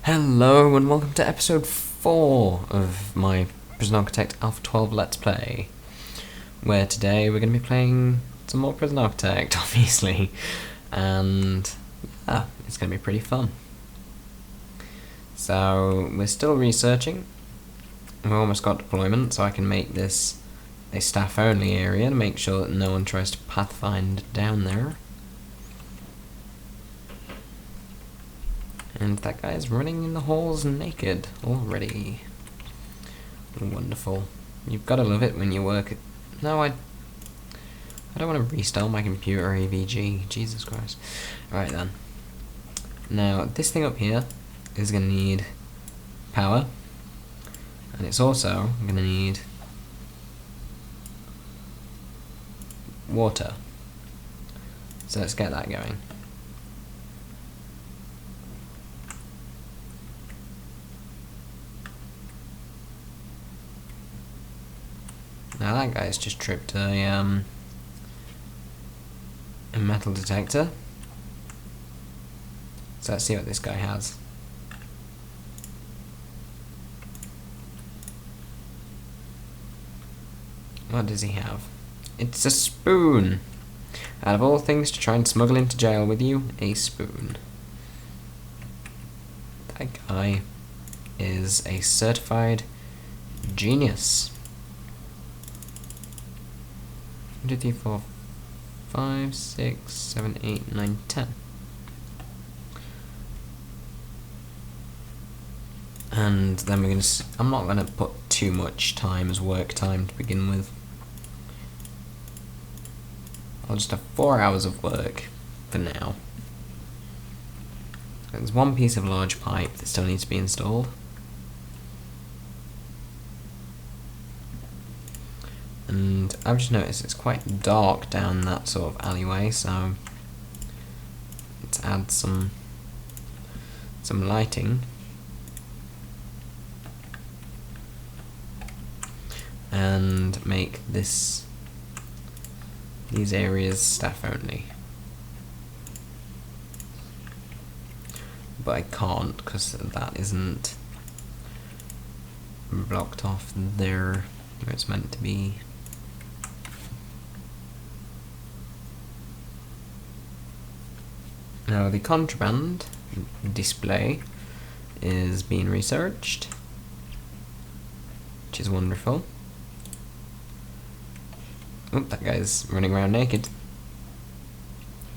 Hello and welcome to episode 4 of my Prison Architect Alpha 12 Let's Play, where today we're going to be playing some more Prison Architect, obviously, and it's going to be pretty fun. So we're still researching. We've almost got deployment, so I can make this a staff-only area to make sure that no one tries to pathfind down there. And that guy is running in the halls naked already. Wonderful. You've got to love it when you work at... No, I don't want to restart my computer AVG. Jesus Christ. Alright then. Now, this thing up here is going to need power. And it's also going to need water. So let's get that going. Now that guy's just tripped a metal detector. So let's see what this guy has. What does he have? It's a spoon! Out of all things to try and smuggle into jail with you, a spoon. That guy is a certified genius. 1, 2, 3, 4, 5, 6, 7, 8, 9, 10. And then we're going to... I'm not going to put too much time as work time to begin with. I'll just have 4 hours of work for now. There's one piece of large pipe that still needs to be installed. And I've just noticed it's quite dark down that sort of alleyway, so let's add some lighting. And make these areas staff only. But I can't because that isn't blocked off there where it's meant to be. Now the contraband display is being researched, which is wonderful. Oh, that guy's running around naked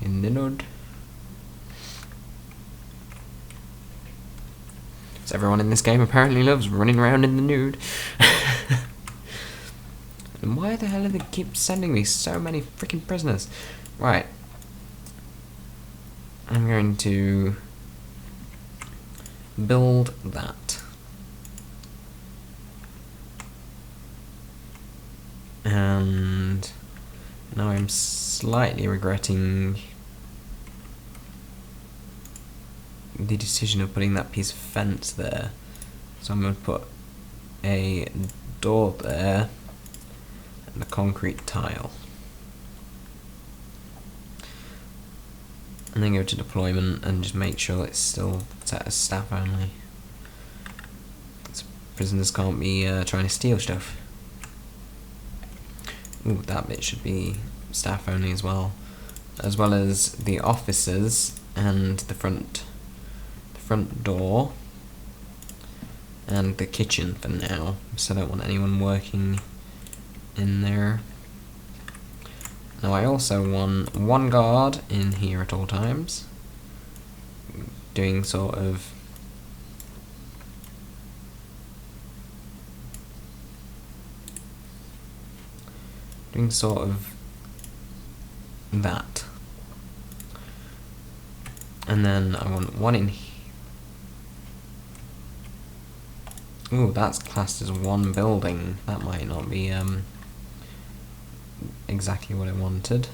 in the nude. So everyone in this game apparently loves running around in the nude. And why the hell do they keep sending me so many freaking prisoners? Right. I'm going to build that. And now I'm slightly regretting the decision of putting that piece of fence there. So I'm going to put a door there and a concrete tile. And then go to deployment and just make sure it's still set as staff only. So prisoners can't be trying to steal stuff. Ooh, that bit should be staff only as well as the offices and the front door and the kitchen for now. So I don't want anyone working in there. Now I also want one guard in here at all times, doing sort of that. And then I want one in here. Ooh, that's classed as one building. That might not be exactly what I wanted.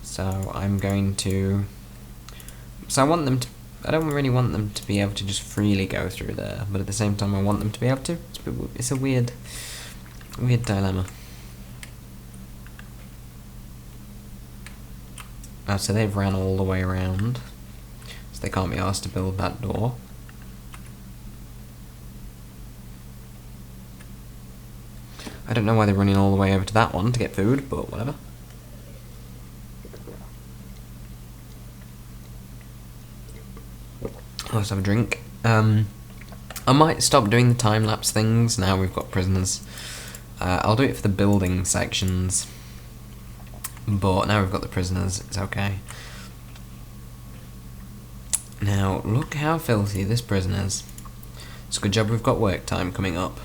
So I'm going to... So I want them to... I don't really want them to be able to just freely go through there, but at the same time I want them to be able to. It's a weird dilemma. So they've ran all the way around. So they can't be asked to build that door. I don't know why they're running all the way over to that one to get food, but whatever. Let's have a drink. I might stop doing the time-lapse things now we've got prisoners. I'll do it for the building sections, but now we've got the prisoners, it's okay. Now, look how filthy this prison is. It's a good job we've got work time coming up.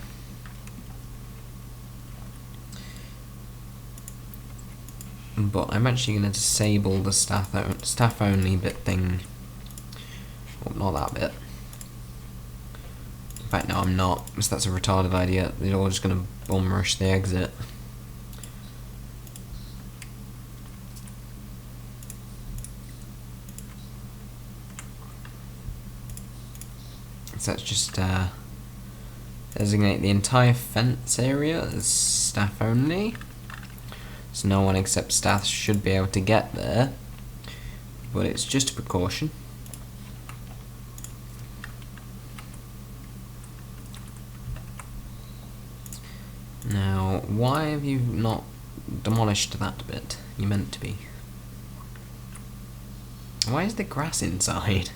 But I'm actually going to disable the staff only bit thing. Well, not that bit. In fact, no, I'm not, because that's a retarded idea. They're all just going to bum rush the exit. So let's just designate the entire fence area as staff only. So no one except staff should be able to get there. But it's just a precaution. Now, why have you not demolished that bit? You meant to be. Why is the grass inside?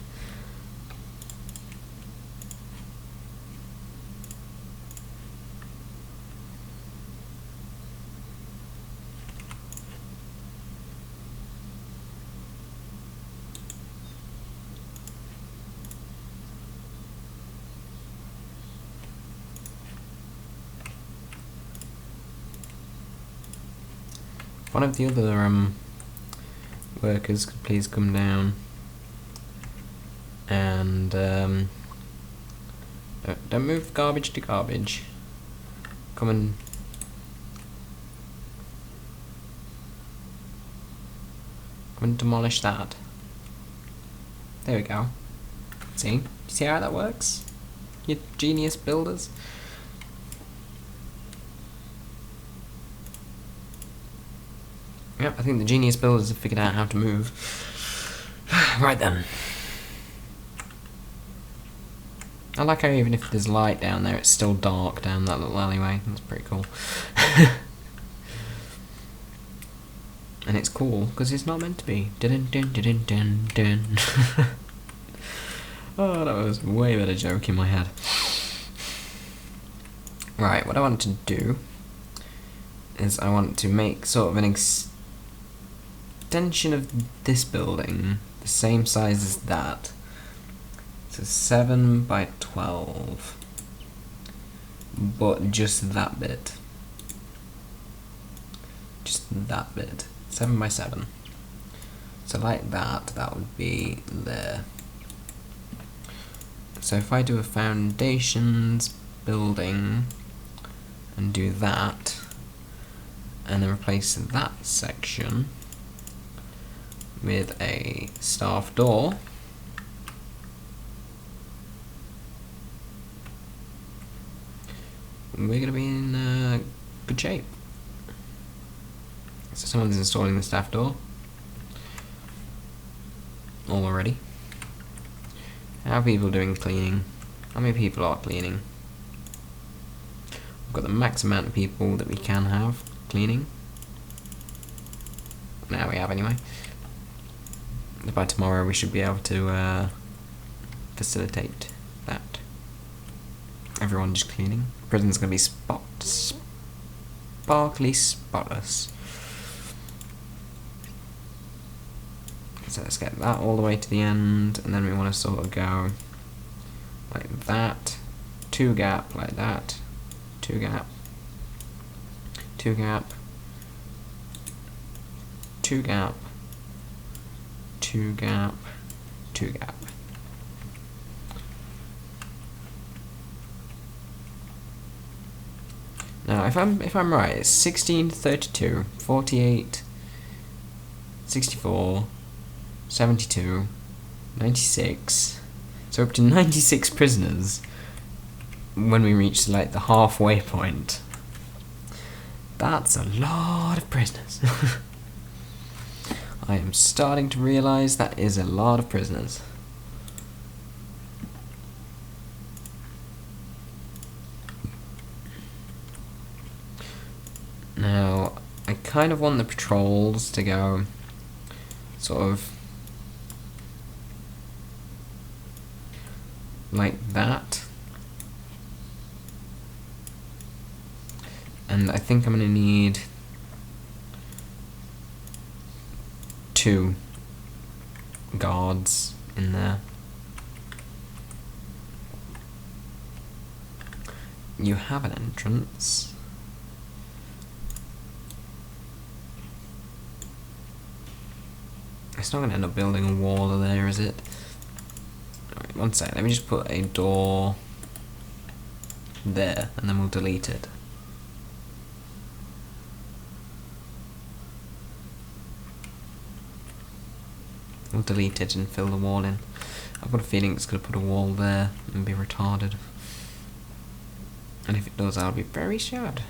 One of the other workers could please come down and don't move garbage to garbage. Come and demolish that. There we go. See? See how that works? You genius builders. Yep, I think the genius builders have figured out how to move. Right then. I like how even if there's light down there, it's still dark down that little alleyway. That's pretty cool. And it's cool, because it's not meant to be. Dun dun dun dun dun dun. Oh, that was way better joke in my head. Right, what I want to do is I want to make sort of an extension of this building the same size as that. So 7 by 12. But just that bit. Just that bit. 7 by 7. So like that, that would be there. So if I do a foundations building and do that, and then replace that section with a staff door, we're going to be in good shape. So someone's installing the staff door already. How are people doing cleaning? How many people are cleaning? We've got the max amount of people that we can have cleaning. Now we have anyway. By tomorrow we should be able to facilitate that. Everyone just cleaning. Prison's gonna be sparkly spotless. So let's get that all the way to the end, and then we want to sort of go like that, 2 gap like that, 2 gap, 2 gap, 2 gap, 2 gap, 2 gap. Now if I'm right, it's 16 to 32, 48, 64, 72, 96, so up to 96 prisoners when we reach like the halfway point. That's a lot of prisoners. I am starting to realise that is a lot of prisoners. Now, I kind of want the patrols to go sort of like that. And I think I'm going to need 2 guards in there. You have an entrance. It's not going to end up building a wall there, is it? Alright, one sec, let me just put a door there, and then we'll delete it. We'll delete it and fill the wall in. I've got a feeling it's going to put a wall there and be retarded. And if it does, I'll be very sad.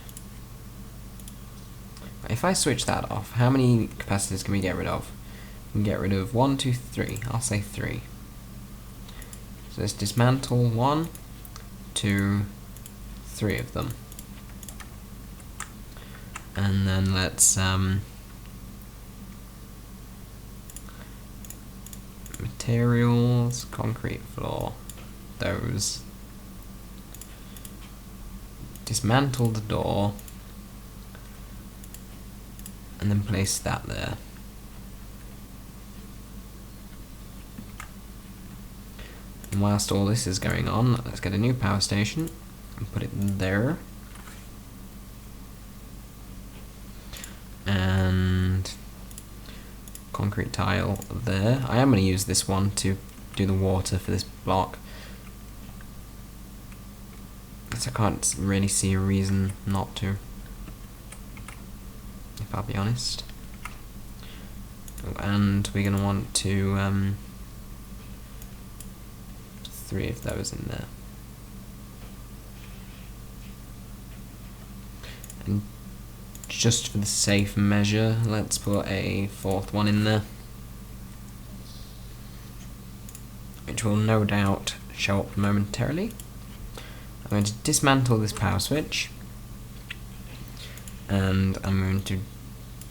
If I switch that off, how many capacitors can we get rid of? We can get rid of 1, 2, 3. I'll say 3. So let's dismantle 1, 2, 3 of them. And then let's materials, concrete floor, those. Dismantle the door and then place that there. And whilst all this is going on, let's get a new power station and put it there. And concrete tile there. I am going to use this one to do the water for this block. I can't really see a reason not to, if I'll be honest. And we're going to want to 3 of those in there. And just for the safe measure, let's put a 4th one in there, which will no doubt show up momentarily. I'm going to dismantle this power switch, and I'm going to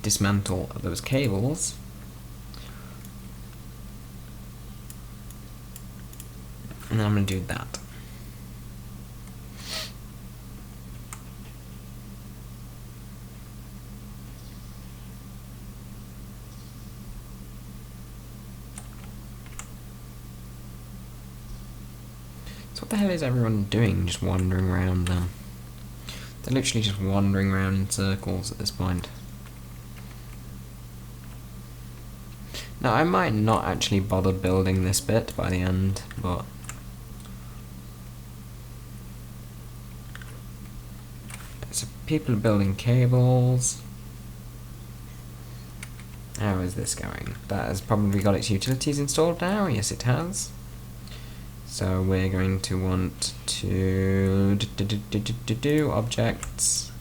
dismantle those cables, and then I'm going to do that. So what the hell is everyone doing, just wandering around them? They're literally just wandering around in circles at this point. Now, I might not actually bother building this bit by the end, but so people are building cables. How is this going? That has probably got its utilities installed now. Yes, it has. So we're going to want to do objects,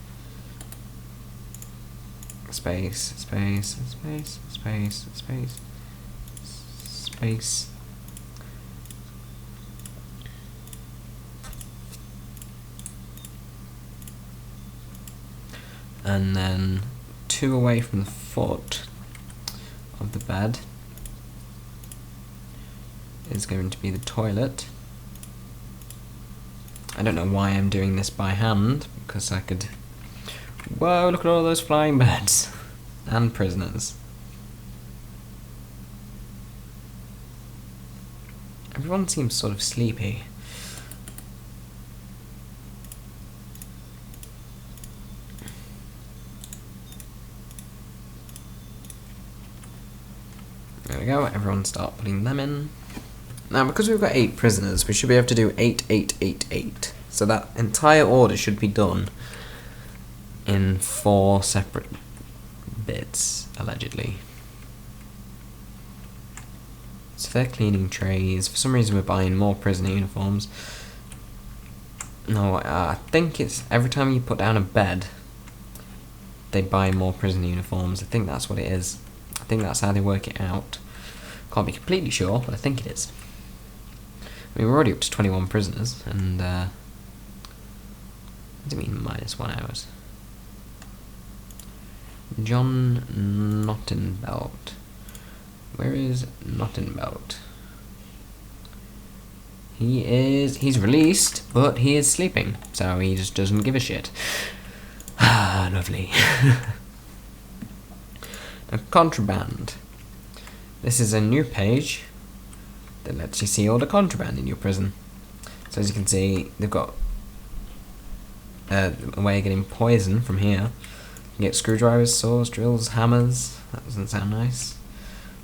space, space, space, space, space, space. And then 2 away from the foot of the bed is going to be the toilet. I don't know why I'm doing this by hand, because I could... Whoa, look at all those flying birds! And prisoners. Everyone seems sort of sleepy. There we go, everyone start putting them in. Now, because we've got 8 prisoners, we should be able to do 8, 8, 8, 8. So that entire order should be done in 4 separate bits, allegedly. So they're cleaning trays. For some reason we're buying more prisoner uniforms. No, I think it's every time you put down a bed, they buy more prisoner uniforms. I think that's what it is. I think that's how they work it out. Can't be completely sure, but I think it is. I mean, we're already up to 21 prisoners, and what do you mean -1 hours? John Knottenbelt. Where is Knottenbelt? He's released, but he is sleeping, so he just doesn't give a shit. Ah, lovely. Now, contraband. This is a new page that lets you see all the contraband in your prison. So as you can see, they've got a way of getting poison from here. You can get screwdrivers, saws, drills, hammers. That doesn't sound nice.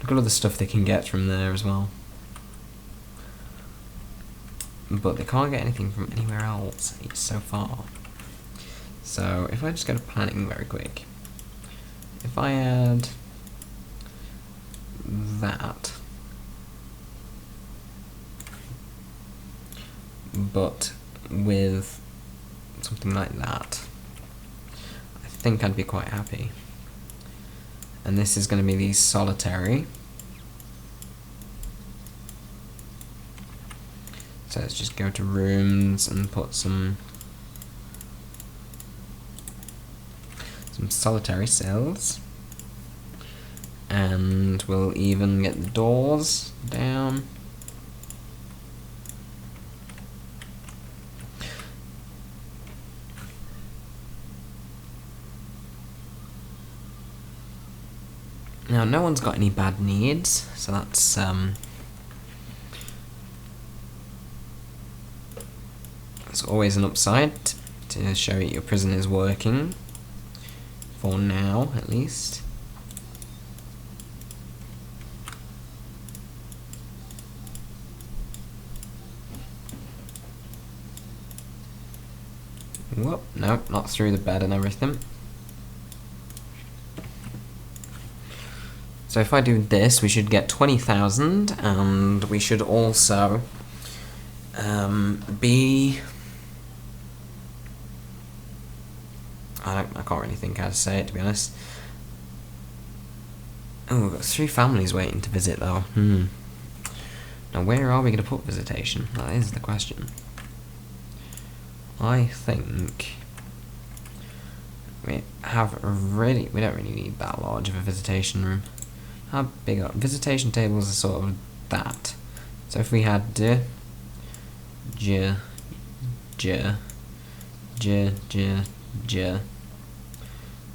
Look at all the stuff they can get from there as well. But they can't get anything from anywhere else. It's so far. So if I just go to planning very quick. If I add that, but with something like that, I think I'd be quite happy. And this is going to be the solitary. So let's just go to rooms and put some solitary cells. And we'll even get the doors down. Now, no one's got any bad needs, so that's always an upside to show that your prison is working, for now at least. Whoop, no, not through the bed and everything. So if I do this, we should get 20,000, and we should also be... I can't really think how to say it, to be honest. Oh, we've got 3 families waiting to visit, though. Now, where are we going to put visitation? That is the question. I think we don't really need that large of a visitation room. How big are visitation tables? Are sort of that. So if we had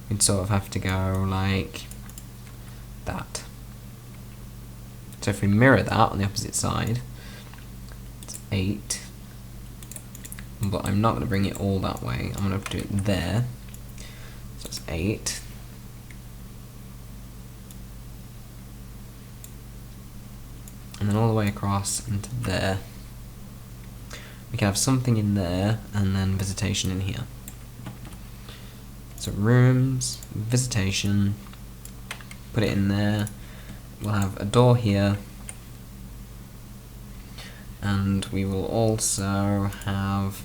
we'd sort of have to go like that. So if we mirror that on the opposite side, it's 8. But I'm not going to bring it all that way. I'm going to do it there. So it's 8. And then all the way across into there. We can have something in there, and then visitation in here. So rooms, visitation, put it in there. We'll have a door here. And we will also have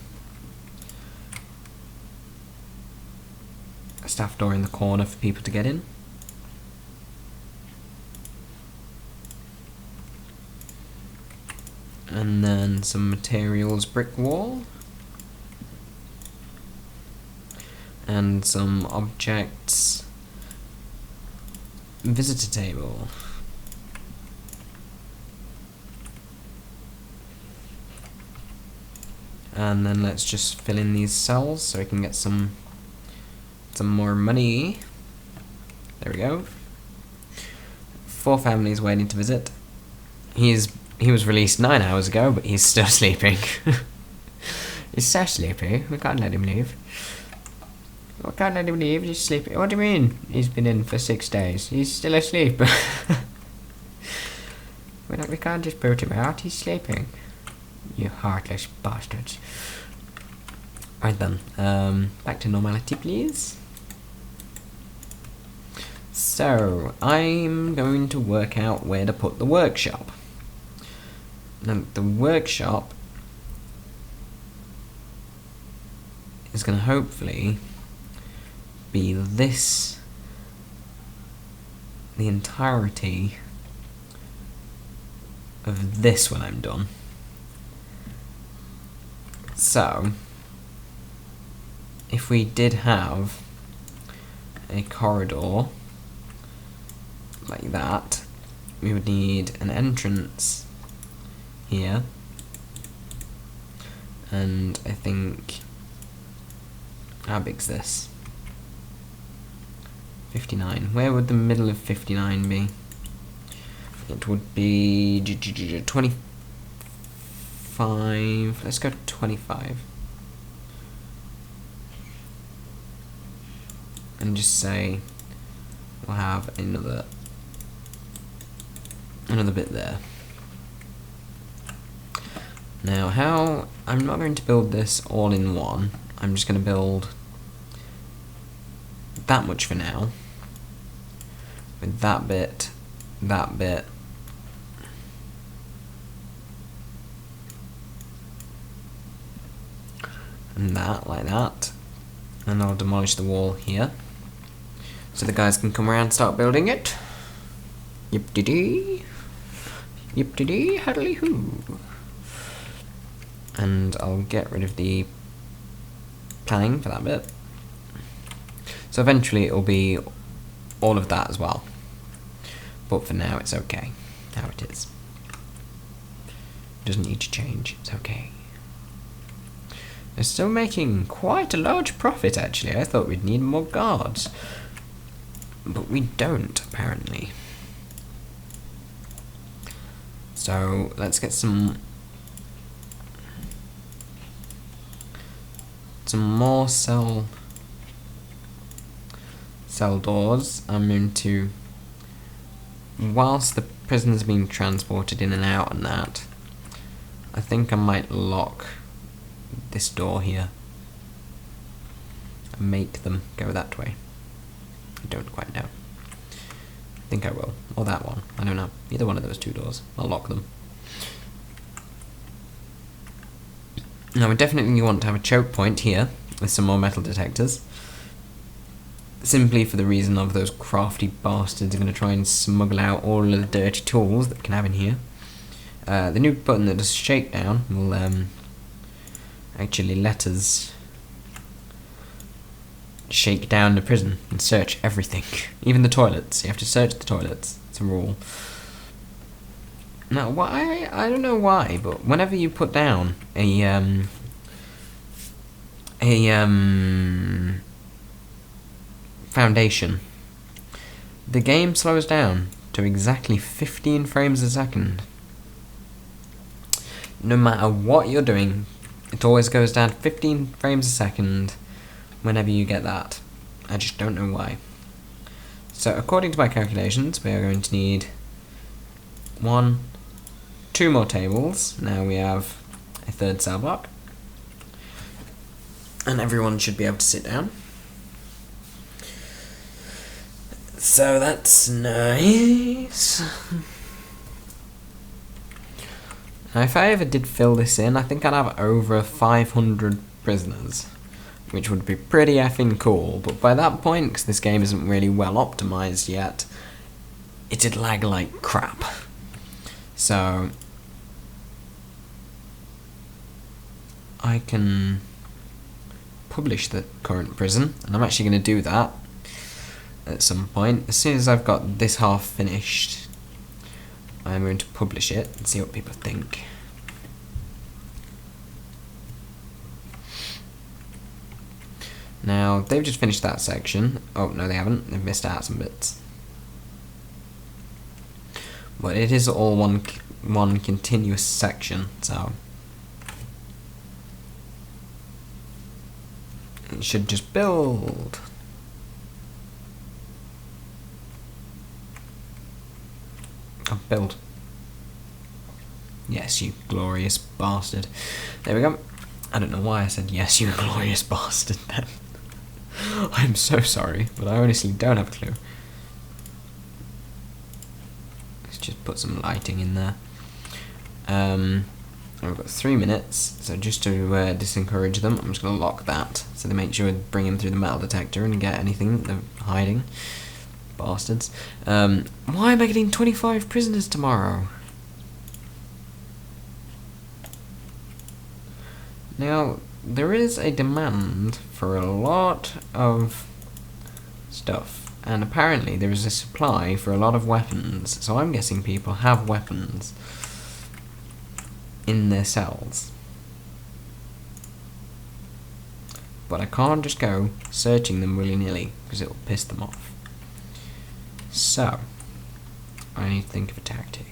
a staff door in the corner for people to get in. And then some materials brick wall. And some objects visitor table. And then let's just fill in these cells so we can get some more money. There we go. 4 families waiting to visit. He was released 9 hours ago, but he's still sleeping. He's so sleepy. We can't let him leave. We can't let him leave. He's sleeping. What do you mean? He's been in for 6 days. He's still asleep. We can't just boot him out. He's sleeping. You heartless bastards. Right then. Back to normality, please. So, I'm going to work out where to put the workshop. Now, the workshop is going to hopefully be the entirety of this when I'm done. So, if we did have a corridor like that, we would need an entrance here, and I think, how big's this? 59. Where would the middle of 59 be? It would be 25. Let's go to 25. And just say we'll have another bit there. Now, how I'm not going to build this all in one. I'm just going to build that much for now, with that bit, and that, like that, and I'll demolish the wall here, so the guys can come around and start building it. Yip-de-dee, yip-de-dee, haddly-hoo. And I'll get rid of the planning for that bit. So eventually it'll be all of that as well. But for now it's okay how it is. It doesn't need to change, it's okay. They're still making quite a large profit actually. I thought we'd need more guards. But we don't, apparently. So let's get some more cell doors. I'm going to, whilst the prisoners are being transported in and out and that, I think I might lock this door here and make them go that way. I don't quite know. I think I will. Or that one. I don't know. Either one of those two doors. I'll lock them. Now we definitely want to have a choke point here with some more metal detectors. Simply for the reason of those crafty bastards are going to try and smuggle out all of the dirty tools that we can have in here. The new button that does shakedown will actually let us shake down the prison and search everything. Even the toilets. You have to search the toilets. It's a rule. Now, why? I don't know why, but whenever you put down a foundation, the game slows down to exactly 15 frames a second. No matter what you're doing, it always goes down 15 frames a second whenever you get that. I just don't know why. So according to my calculations, we are going to need 2 more tables. Now we have a third cell block. And everyone should be able to sit down. So that's nice. Now if I ever did fill this in, I think I'd have over 500 prisoners, which would be pretty effing cool. But by that point, because this game isn't really well optimized yet, it'd lag like crap. So I can publish the current prison, and I'm actually going to do that at some point. As soon as I've got this half finished, I'm going to publish it and see what people think. Now, they've just finished that section. Oh, no they haven't. They've missed out some bits. But it is all one continuous section, so it should just build. Oh, build. Yes, you glorious bastard. There we go. I don't know why I said yes, you glorious bastard then. I'm so sorry, but I honestly don't have a clue. Let's just put some lighting in there. I've got 3 minutes, so just to discourage them, I'm just going to lock that, so they make sure to bring them through the metal detector and get anything that they're hiding. Bastards. Why am I getting 25 prisoners tomorrow? Now, there is a demand for a lot of stuff. And apparently there is a supply for a lot of weapons, so I'm guessing people have weapons in their cells. But I can't just go searching them willy-nilly, because it'll piss them off. So, I need to think of a tactic.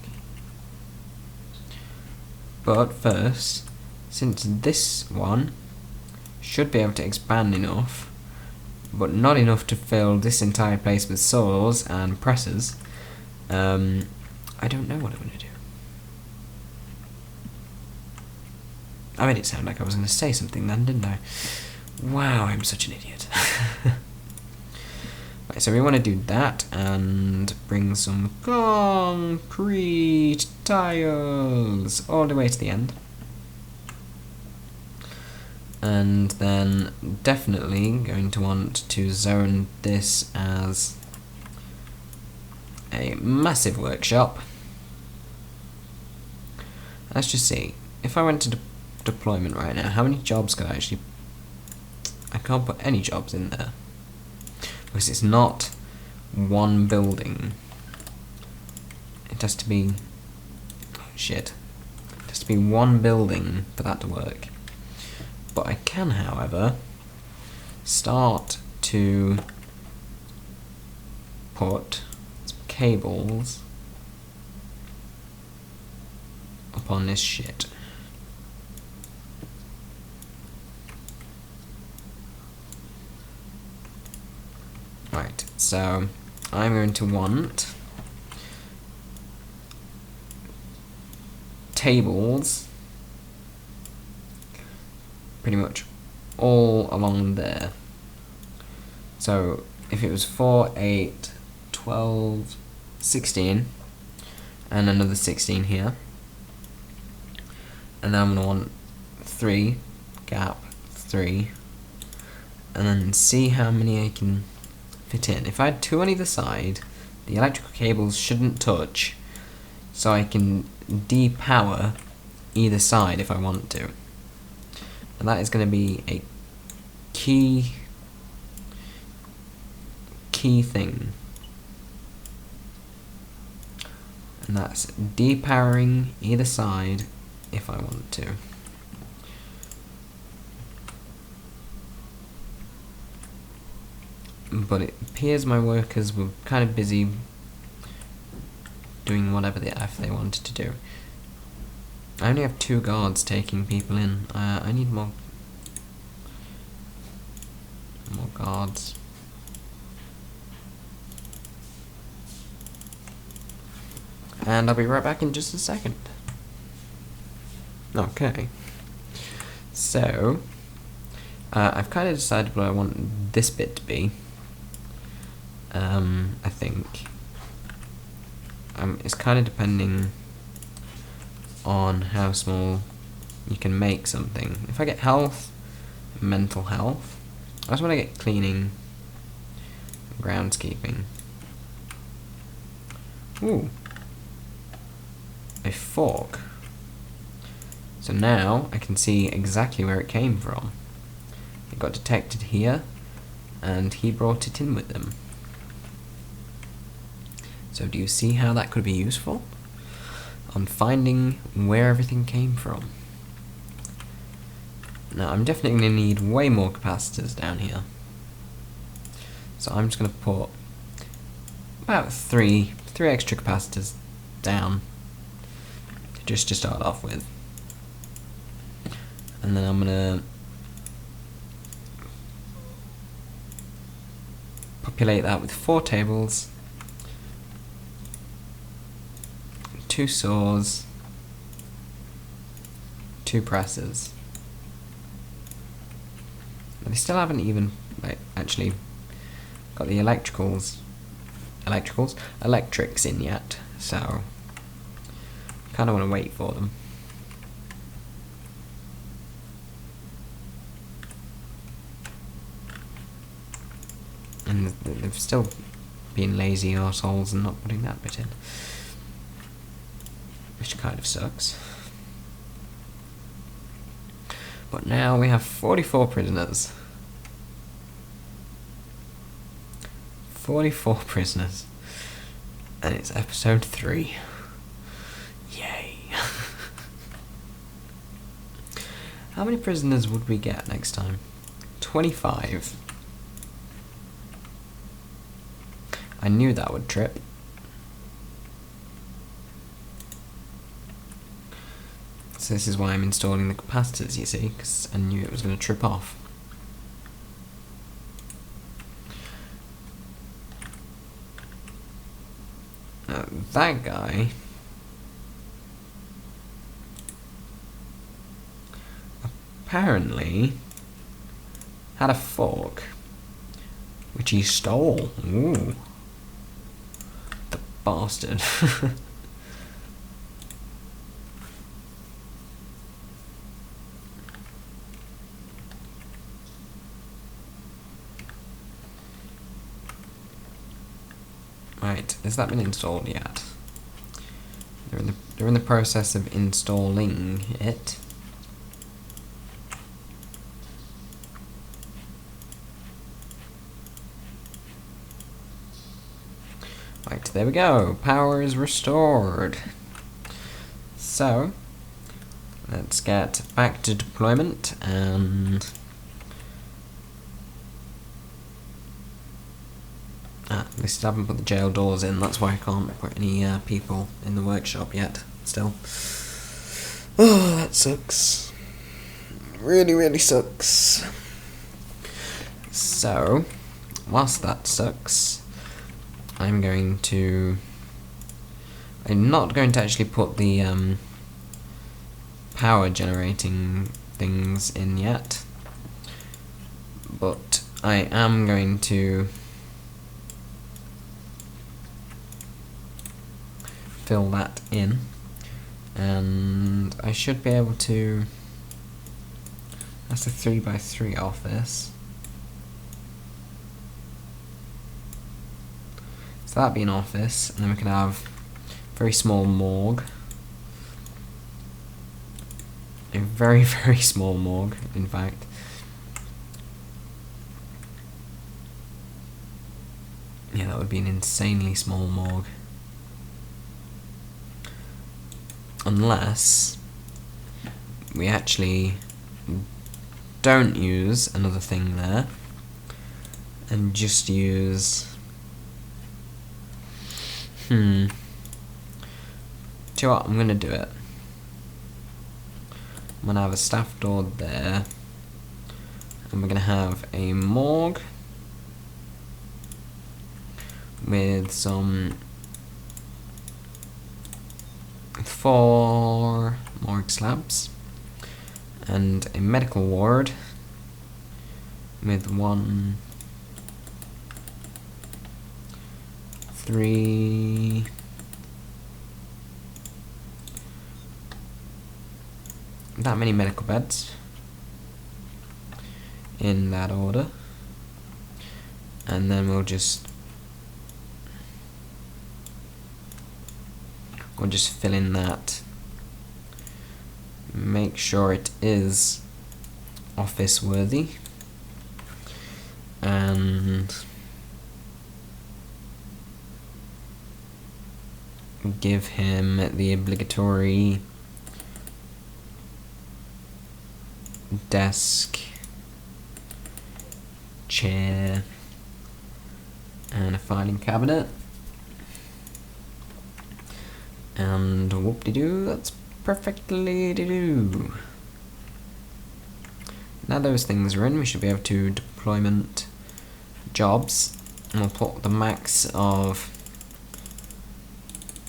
But first, since this one should be able to expand enough, but not enough to fill this entire place with saws and presses, I don't know what I'm going to do. I made it sound like I was going to say something then, didn't I? Wow, I'm such an idiot. Right, so we want to do that and bring some concrete tiles all the way to the end. And then definitely going to want to zone this as a massive workshop. Let's just see. If I went to deployment right now, how many jobs could I actually... I can't put any jobs in there. Because it's not one building. It has to be... oh, shit. It has to be one building for that to work. But I can, however, start to put some cables upon this shit. Right, so I'm going to want tables pretty much all along there. So if it was 4, 8, 12, 16, and another 16 here, and then I'm going to want 3, gap, 3, and then see how many I can fit in. If I had 2 on either side, the electrical cables shouldn't touch, so I can depower either side if I want to. And that is going to be a key thing. And that's depowering either side if I want to. But it appears my workers were kind of busy doing whatever the F they wanted to do. I only have 2 guards taking people in. I need more guards. And I'll be right back in just a second. Okay. So, I've kind of decided what I want this bit to be. I think. It's kind of depending on how small you can make something. If I get health, mental health, I just want to get cleaning, groundskeeping. Ooh. A fork. So now I can see exactly where it came from. It got detected here, and he brought it in with him. So do you see how that could be useful? On finding where everything came from. Now I'm definitely going to need way more capacitors down here. So I'm just going to put about three extra capacitors down just to start off with. And then I'm going to populate that with 4 tables, 2 saws, 2 presses. But they still haven't even actually got the electrics in yet, so kind of want to wait for them. And they've still been lazy arseholes and not putting that bit in, which kind of sucks. But now we have 44 prisoners. 44 prisoners. And it's episode 3. Yay. How many prisoners would we get next time? 25. I knew that would trip. So this is why I'm installing the capacitors, you see, because I knew it was going to trip off. That guy apparently had a fork, which he stole. Ooh. The bastard. Right, has that been installed yet? They're in the process of installing it. Right, there we go. Power is restored. So, let's get back to deployment and... at least I haven't put the jail doors in, that's why I can't put any people in the workshop yet, still. Oh, that sucks. Really, really sucks. So, whilst that sucks, I'm not going to actually put the power generating things in yet, but I am going to fill that in, and I should be able to... That's a 3x3 office. So that'd be an office, and then we can have a very small morgue. A very, very small morgue, in fact. Yeah, that would be an insanely small morgue. Unless we actually don't use another thing there and just use... Do you know what? I'm going to do it. I'm going to have a staff door there, and we're going to have a morgue with some 4 morgue slabs, and a medical ward with 1, 3, that many medical beds in that order, and then we'll just fill in that, make sure it is office worthy, and give him the obligatory desk, chair, and a filing cabinet. And whoop-de-doo, that's perfectly de-doo. Now those things are in, we should be able to deployment jobs, and we'll put the max of...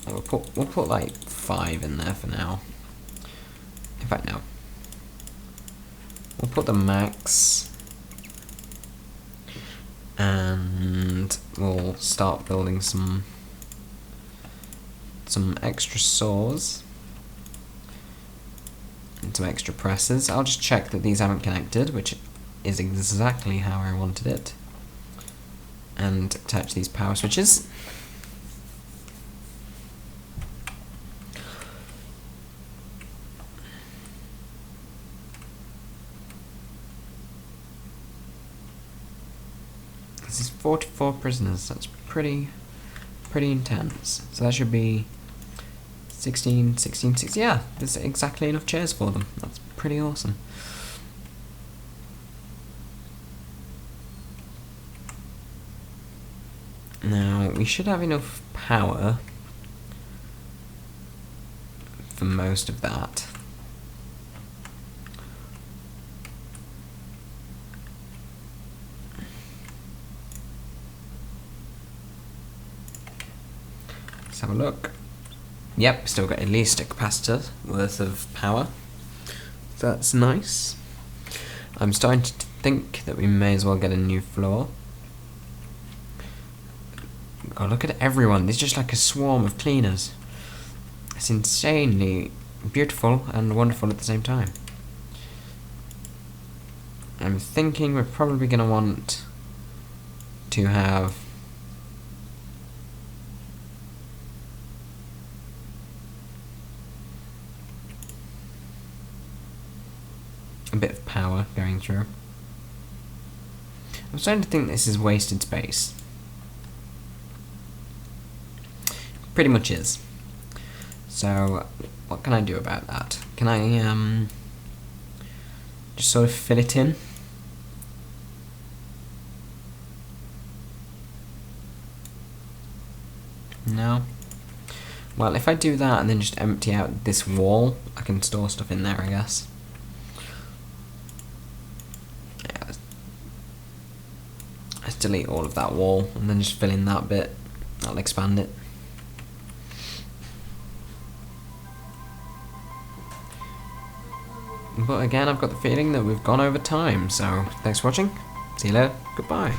We'll put like 5 in there for now. In fact, no. We'll put the max, and we'll start building some extra saws and some extra presses. I'll just check that these haven't connected, which is exactly how I wanted it, and attach these power switches. this is 44 prisoners. That's pretty intense. So that should be 16, 16, 16. Yeah, there's exactly enough chairs for them. That's pretty awesome. Now, we should have enough power for most of that. Let's have a look. Yep, still got at least a capacitor worth of power. So that's nice. I'm starting to think that we may as well get a new floor. God, look at everyone. There's just like a swarm of cleaners. It's insanely beautiful and wonderful at the same time. I'm thinking we're probably going to want to have a bit of power going through. I'm starting to think this is wasted space. Pretty much is. So, what can I do about that? Can I just sort of fill it in? No? Well, if I do that and then just empty out this wall, I can store stuff in there, I guess. Yeah. Let's delete all of that wall and then just fill in that bit. That'll expand it. But again, I've got the feeling that we've gone over time, so thanks for watching. See you later. Goodbye.